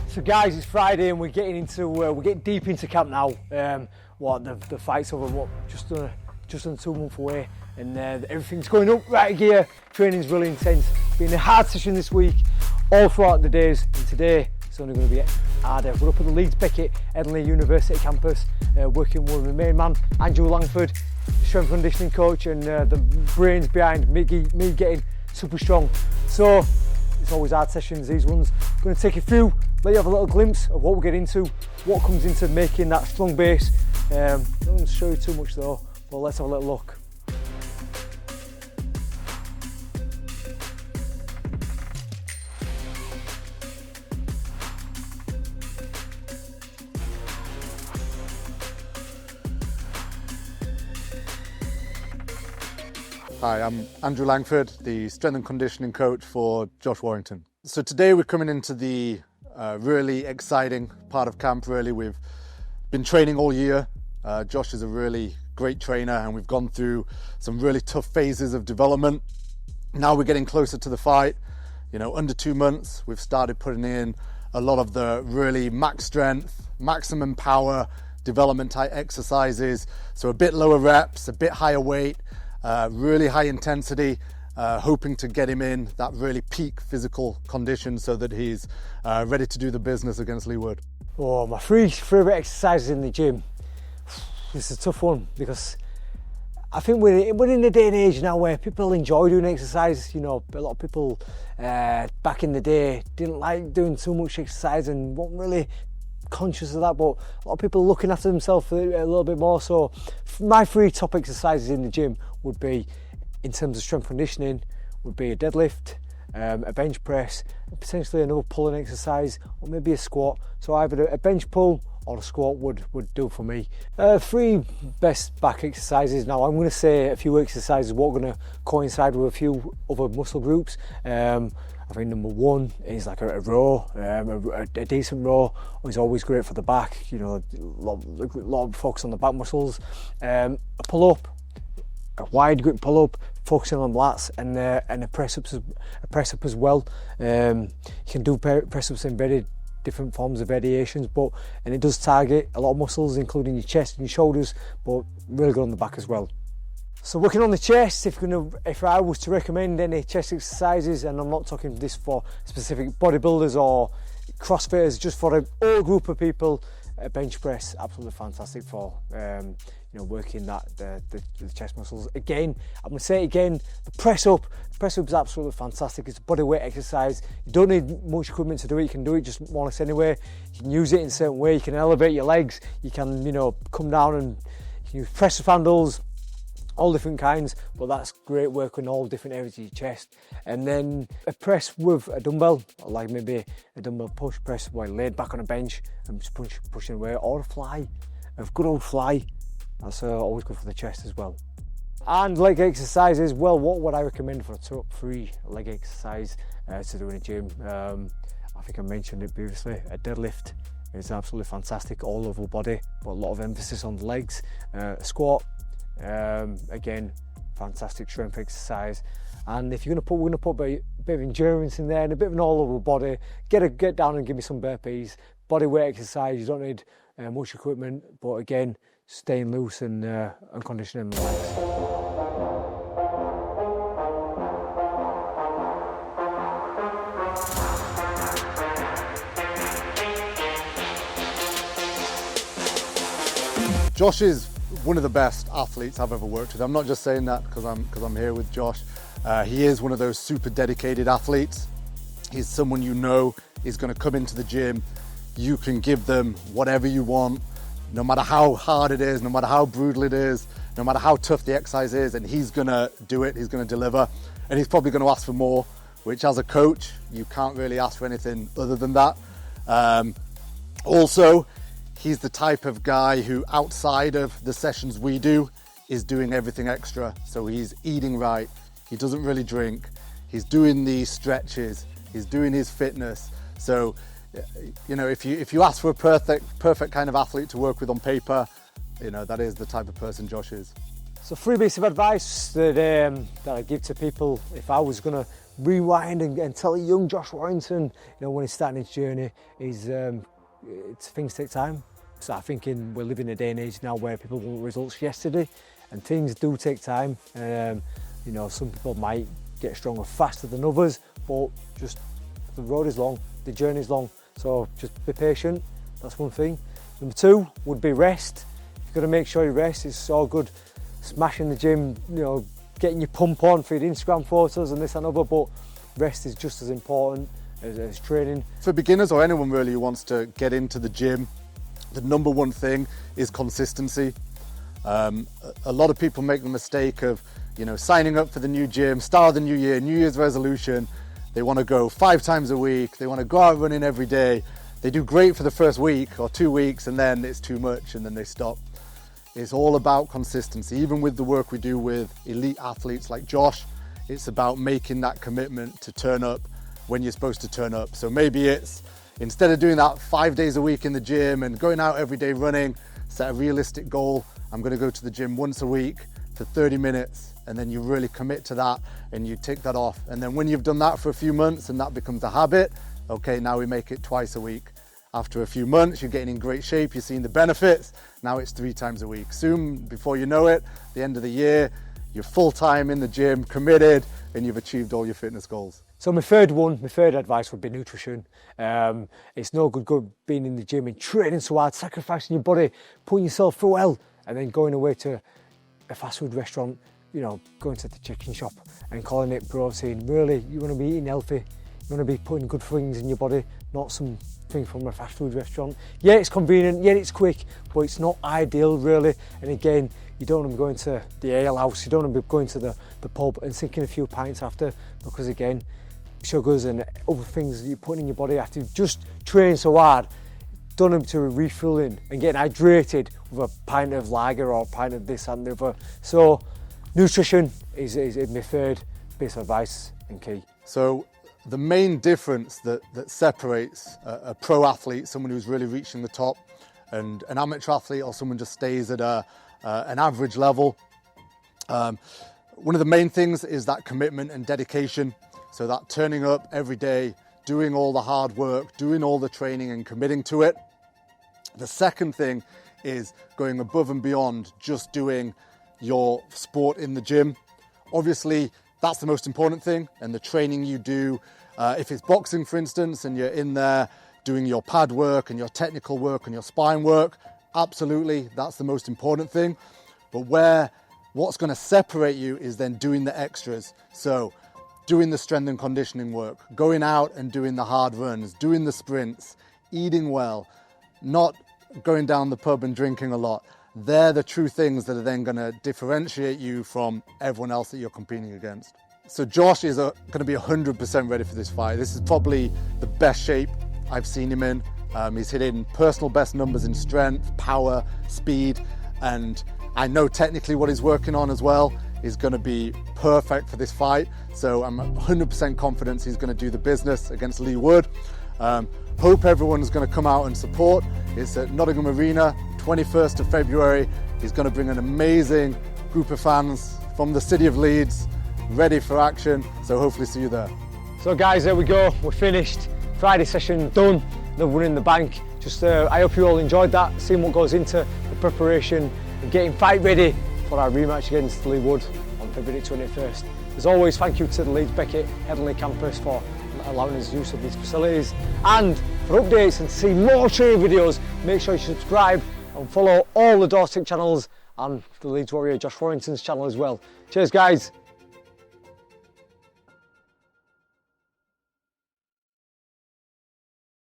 So guys, it's Friday and we're getting deep into camp now. The fight's over just under 2 months away, and everything's going up right gear. Training's really intense. Been a hard session this week, all throughout the days, and today it's only going to be harder. We're up at the Leeds Beckett Headingley University campus, working with the main man, Andrew Langford, strength conditioning coach, and the brains behind me getting super strong. So it's always hard sessions, these ones. I'm going to take you through, let you have a little glimpse of what we get into, what comes into making that strong base. I'm not going to show you too much though, but let's have a little look. Hi, I'm Andrew Langford, the strength and conditioning coach for Josh Warrington. So today we're coming into the really exciting part of camp. Really, we've been training all year. Josh is a really great trainer and we've gone through some really tough phases of development. Now we're getting closer to the fight. You know, under 2 months, we've started putting in a lot of the really max strength, maximum power development type exercises. So a bit lower reps, a bit higher weight, really high intensity, hoping to get him in that really peak physical condition so that he's ready to do the business against Leeds Warrior. Oh, my three favourite exercises in the gym. It's a tough one because I think we're in a day and age now where people enjoy doing exercise. You know, a lot of people back in the day didn't like doing too much exercise and weren't really conscious of that, but a lot of people are looking after themselves a little bit more. So my three top exercises in the gym would be, in terms of strength conditioning, would be a deadlift, a bench press, and potentially another pulling exercise, or maybe a squat. So either a bench pull or a squat would do for me. Three best back exercises. Now I'm going to say a few exercises what are going to coincide with a few other muscle groups. I think number one is like a row, a decent row is always great for the back. You know, a lot of focus on the back muscles. A pull up, a wide grip pull up, focusing on lats, and a press up as well. You can do press ups in very different forms of variations, and it does target a lot of muscles, including your chest and your shoulders, but really good on the back as well. So working on the chest, if I was to recommend any chest exercises, and I'm not talking this for specific bodybuilders or crossfitters, just for a whole group of people, a bench press, absolutely fantastic for working the chest muscles. Again, I'm going to say it again, the press up is absolutely fantastic. It's a body weight exercise. You don't need much equipment to do it. You can do it just more or less anywhere. You can use it in a certain way. You can elevate your legs. You can come down and use press up handles, all different kinds, but that's great work on all different areas of your chest. And then a press with a dumbbell, like maybe a dumbbell push press while laid back on a bench and just pushing away, or a good old fly. That's always good for the chest as well. And leg exercises, well, what would I recommend for a top 3 leg exercise to do in a gym? I think I mentioned it previously, a deadlift is absolutely fantastic, all over the body, but a lot of emphasis on the legs. A squat, again, fantastic strength exercise. And if we're going to put a bit of endurance in there and a bit of an all over body, get down and give me some burpees. Body weight exercise, you don't need much equipment, but again, staying loose and conditioning the legs. Josh is one of the best athletes I've ever worked with. I'm not just saying that because I'm here with Josh. He is one of those super dedicated athletes. He's someone is going to come into the gym. You can give them whatever you want, no matter how hard it is, no matter how brutal it is, no matter how tough the exercise is, and he's going to do it, he's going to deliver, and he's probably going to ask for more, which as a coach, you can't really ask for anything other than that. Also, he's the type of guy who, outside of the sessions we do, is doing everything extra. So he's eating right, he doesn't really drink, he's doing these stretches, he's doing his fitness. So, if you ask for a perfect kind of athlete to work with on paper, that is the type of person Josh is. So 3 bits of advice that I give to people if I was going to rewind and tell young Josh Warrington, you know, when he's starting his journey, things take time. So I think we're living in a day and age now where people want results yesterday, and things do take time. You know, some people might get stronger faster than others, but just the road is long, the journey is long. So just be patient. That's one thing. Number two would be rest. You've got to make sure you rest. It's so good smashing the gym, you know, getting your pump on for your Instagram photos and this and other, but rest is just as important as training. For beginners or anyone really who wants to get into the gym, the number one thing is consistency. A lot of people make the mistake of, you know, signing up for the new gym, start of the new year, New Year's resolution. They want to go 5 times a week. They want to go out running every day. They do great for the first week or 2 weeks, and then it's too much and then they stop. It's all about consistency. Even with the work we do with elite athletes like Josh, it's about making that commitment to turn up when you're supposed to turn up. So maybe it's, instead of doing that 5 days a week in the gym and going out every day running, set a realistic goal. I'm going to go to the gym once a week for 30 minutes, and then you really commit to that and you tick that off. And then when you've done that for a few months and that becomes a habit, okay, now we make it twice a week. After a few months, you're getting in great shape, you're seeing the benefits. Now it's 3 times a week. Soon, before you know it, the end of the year, you're full-time in the gym, committed, and you've achieved all your fitness goals. So my third advice would be nutrition. It's no good being in the gym and training so hard, sacrificing your body, putting yourself through hell, and then going away to a fast food restaurant, you know, going to the chicken shop and calling it protein. Really, you want to be eating healthy. You want to be putting good things in your body, not something from a fast food restaurant. Yeah, it's convenient, yeah, it's quick, but it's not ideal really. And again, you don't want to be going to the ale house, you don't want to be going to the pub and sinking a few pints after, because again, sugars and other things that you're putting in your body after you've just trained so hard, done them to refueling and getting hydrated with a pint of lager or a pint of this and the other. So nutrition is my third piece of advice and key. So the main difference that separates a pro athlete, someone who's really reaching the top, and an amateur athlete or someone just stays at an average level, one of the main things is that commitment and dedication. So that turning up every day, doing all the hard work, doing all the training and committing to it. The second thing is going above and beyond just doing your sport in the gym. Obviously, that's the most important thing, and the training you do. If it's boxing, for instance, and you're in there doing your pad work and your technical work and your spine work, absolutely, that's the most important thing. But what's going to separate you is then doing the extras. So doing the strength and conditioning work, going out and doing the hard runs, doing the sprints, eating well, not going down the pub and drinking a lot. They're the true things that are then going to differentiate you from everyone else that you're competing against. So Josh is going to be 100% ready for this fight. This is probably the best shape I've seen him in. He's hitting personal best numbers in strength, power, speed, and I know technically what he's working on as well is going to be perfect for this fight. So I'm 100% confident he's going to do the business against Lee Wood. Hope everyone's going to come out and support. It's at Nottingham Arena, 21st of February. He's going to bring an amazing group of fans from the city of Leeds, ready for action. So hopefully see you there. So guys, there we go. We're finished. Friday session done. The win in the bank. I hope you all enjoyed that, seeing what goes into the preparation and getting fight ready for our rematch against Lee Wood on February 21st. As always, thank you to the Leeds Beckett Headingley campus for allowing us use of these facilities. And for updates and to see more training videos, make sure you subscribe and follow all the Dortech channels and the Leeds Warrior Josh Warrington's channel as well. Cheers guys.